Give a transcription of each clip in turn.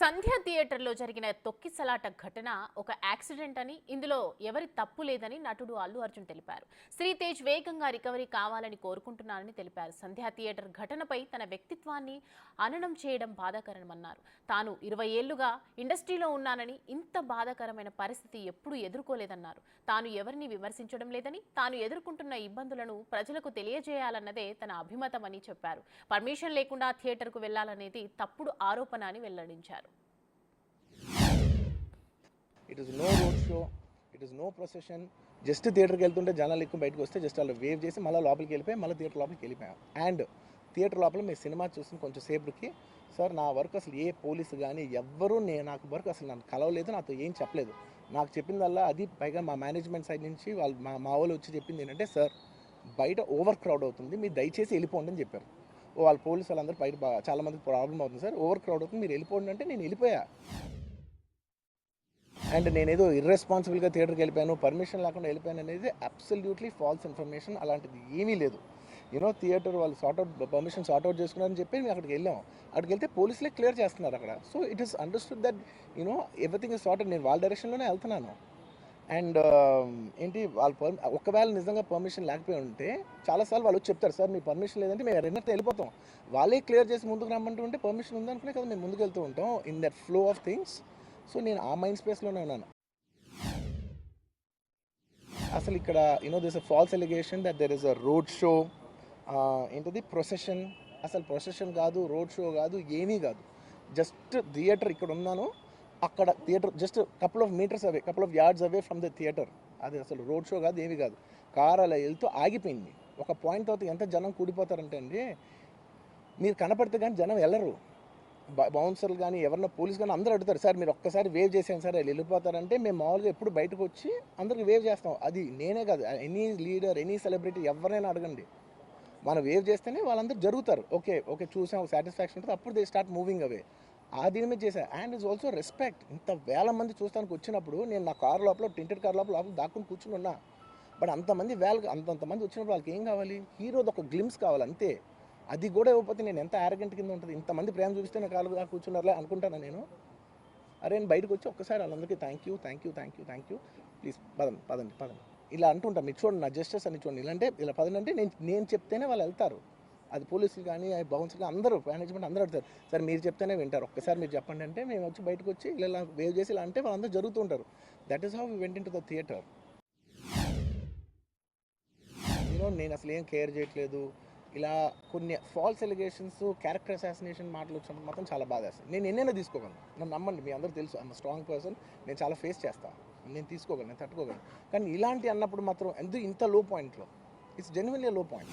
సంధ్య థియేటర్లో జరిగిన తొక్కిసలాట ఘటన ఒక యాక్సిడెంట్ అని, ఇందులో ఎవరి తప్పు లేదని నటుడు అల్లు అర్జున్ తెలిపారు. శ్రీతేజ్ వేగంగా రికవరీ కావాలని కోరుకుంటున్నానని తెలిపారు. సంధ్య థియేటర్ ఘటనపై తన వ్యక్తిత్వాన్ని అననం చేయడం బాధాకరమన్నారు. తాను 20 ఏళ్లుగా ఇండస్ట్రీలో ఉన్నానని, ఇంత బాధాకరమైన పరిస్థితి ఎప్పుడూ ఎదుర్కోలేదన్నారు. తాను ఎవరిని విమర్శించడం లేదని, తాను ఎదుర్కొంటున్న ఇబ్బందులను ప్రజలకు తెలియజేయాలన్నదే తన అభిమతమని చెప్పారు. పర్మిషన్ లేకుండా థియేటర్కు వెళ్లాలనేది తప్పుడు ఆరోపణ అని వెల్లడించారు. It is no road show, it is no procession. Just థియేటర్కి వెళ్తుంటే జనాలు ఎక్కువ బయటకు వస్తే జస్ట్ వాళ్ళు వేవ్ చేసి మళ్ళీ లోపలికి వెళ్ళిపోయి మళ్ళీ థియేటర్ లోపలికి వెళ్ళిపోయాం. అండ్ థియేటర్ లోపల మీరు సినిమా చూసిన కొంచెం సేపటికి సార్ నా వర్క్ అసలు ఏ పోలీసు కానీ ఎవ్వరూ నాకు వర్క్ అసలు నన్ను కలవలేదు, నాతో ఏం చెప్పలేదు. నాకు చెప్పిందల్లా అది పైగా మా మేనేజ్మెంట్ సైడ్ నుంచి వాళ్ళు మా వాళ్ళు వచ్చి చెప్పింది ఏంటంటే, సార్ బయట ఓవర్ క్రౌడ్ అవుతుంది, మీరు దయచేసి వెళ్ళిపోండి అని చెప్పారు. వాళ్ళ పోలీసు వాళ్ళందరూ బయట చాలామందికి ప్రాబ్లం అవుతుంది సార్, ఓవర్ క్రౌడ్ అవుతుంది, మీరు వెళ్ళిపోండి అంటే నేను వెళ్ళిపోయా. అండ్ నేనేదో ఇర్రెస్పాన్సిబుల్గా థియేటర్కి వెళ్ళిపోయాను, పర్మిషన్ లేకుండా వెళ్ళిపోయాను అనేది అబ్సల్యూట్లీ ఫాల్స్ ఇన్ఫర్మేషన్. అలాంటిది ఏమీ లేదు. థియేటర్ వాళ్ళు పర్మిషన్ సార్ట్అవుట్ చేసుకున్నారని చెప్పి మేము అక్కడికి వెళ్ళాం. అక్కడికి వెళ్తే పోలీసులే క్లియర్ చేస్తున్నారు అక్కడ. So it is understood that everything is sorted. నేను వాళ్ళ డైరెక్షన్లోనే వెళ్తున్నాను. అండ్ ఏంటి వాళ్ళు ఒకవేళ నిజంగా పర్మిషన్ లేకపోయి ఉంటే చాలాసార్లు వాళ్ళు వచ్చి చెప్తారు, సార్ మీ పర్మిషన్ లేదంటే మేము రెండింటితో వెళ్ళిపోతాం. వాళ్ళే క్లియర్ చేసి ముందుకు రమ్మంటూ ఉంటే పర్మిషన్ ఉందనుకునే కదా మేము ముందుకు వెళ్తూ ఉంటాం in that flow of things. So నేను ఆ మైండ్ స్పేస్లోనే ఉన్నాను. అసలు ఇక్కడ this a false allegation that there is a road show, ఏంటది ప్రొసెషన్. అసలు ప్రొసెషన్ కాదు, రోడ్ షో కాదు, ఏమీ కాదు. జస్ట్ థియేటర్ ఇక్కడ ఉన్నాను, అక్కడ theatre just couple of metres away, couple of yards away from the theatre. అది అసలు రోడ్ షో కాదు, ఏమీ కాదు. కార్ అలా వెళ్తూ ఆగిపోయింది. ఒక పాయింట్ తర్వాత ఎంత జనం కూడిపోతారంటే అండి, మీరు కనపడితే కానీ జనం వెళ్ళరు. బౌన్సర్లు కానీ ఎవరన్నా పోలీస్ కానీ అందరూ అడుగుతారు, సార్ మీరు ఒక్కసారి వేవ్ చేసాను సార్ వెళ్ళిపోతారంటే మేము మామూలుగా ఎప్పుడు బయటకు వచ్చి అందరికి వేవ్ చేస్తాం. అది నేనే కాదు, ఎనీ లీడర్, ఎనీ సెలబ్రిటీ ఎవరైనా అడగండి, మనం వేవ్ చేస్తేనే వాళ్ళందరూ జరుగుతారు. ఓకే ఓకే చూసాం, సాటిస్ఫాక్షన్ ఉంటుంది, అప్పుడు దే స్టార్ట్ మూవింగ్ అవే. ఆ దీని మీద చేశాను. And it's also respect. ఇంత వేల మంది చూస్తానికి వచ్చినప్పుడు నేను నా కార్ లోపల, టెంటెడ్ కార్ లోపల దాక్కుని కూర్చుని ఉన్నా. బట్ అంతమంది అంతమంది వచ్చినప్పుడు వాళ్ళకి ఏం కావాలి? హీరోది ఒక గ్లిమ్స్ కావాలి అంతే. అది కూడా ఇవ్వకపోతే నేను ఎంత యారగెంట్ కింద ఉంటుంది. ఇంతమంది ప్రేమ చూపిస్తే నాకు కాలుగా కూర్చున్నారులే అనుకుంటాను నేను. అరే నేను బయటకు వచ్చి ఒక్కసారి వాళ్ళందరికీ థ్యాంక్ యూ ప్లీజ్ పదండి ఇలా అంటుంటాను. మీరు చూడండి నా జస్టిస్ అని చూడండి. ఇలాంటే ఇలా పదండి అంటే నేను చెప్తేనే వాళ్ళు వెళ్తారు. అది పోలీసులు కానీ బౌన్సర్లు అందరూ మేనేజ్మెంట్ అందరూ అడుగుతారు, సార్ మీరు చెప్తేనే వింటారు, ఒక్కసారి మీరు చెప్పండి అంటే మేము వచ్చి బయటకు వచ్చి ఇలా వేవ్ చేసి ఇలా అంటే వాళ్ళందరూ జరుగుతుంటారు. That is how we went into the theatre. నేను అసలు ఏం కేర్ చేయట్లేదు. ఇలా కొన్ని ఫాల్స్ ఎలిగేషన్స్, క్యారెక్టర్ అసాసినేషన్ మాటలు వచ్చినప్పుడు మాత్రం చాలా బాధ వేస్తుంది. నేను ఎన్నైనా తీసుకోగలను, నన్ను నమ్మండి, మీ అందరూ తెలుసు, ఐఎమ్ స్ట్రాంగ్ పర్సన్. నేను చాలా ఫేస్ చేస్తాను, నేను తీసుకోగలను, నేను తట్టుకోగలను. కానీ ఇలాంటి అన్నప్పుడు మాత్రం ఇంత లో పాయింట్లో, ఇట్స్ జెన్యున్లీ లో పాయింట్.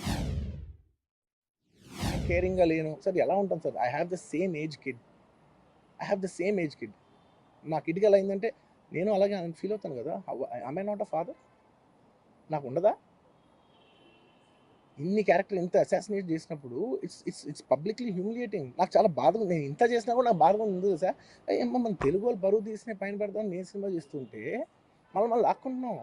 నేను కేరింగ్గా లేను సార్, ఎలా ఉంటాను sir? I have the same age kid. నా కిడ్కి ఎలా అయిందంటే నేను అలాగే ఫీల్ అవుతాను కదా. I not a father? నాకు ఉండదా? ఇన్ని క్యారెక్టర్ ఇంత అసాసినేట్ చేసినప్పుడు ఇట్స్ పబ్లిక్లీ హ్యూమిలియేటింగ్. నాకు చాలా బాధగా, నేను ఇంత చేసినా కూడా నాకు బాధగా ఉంది సార్. ఏమో మన తెలుగు వాళ్ళు బరువు తీసిన పైన పెడతామని నేను సినిమా చేస్తుంటే మళ్ళీ లాక్కుంటున్నాం.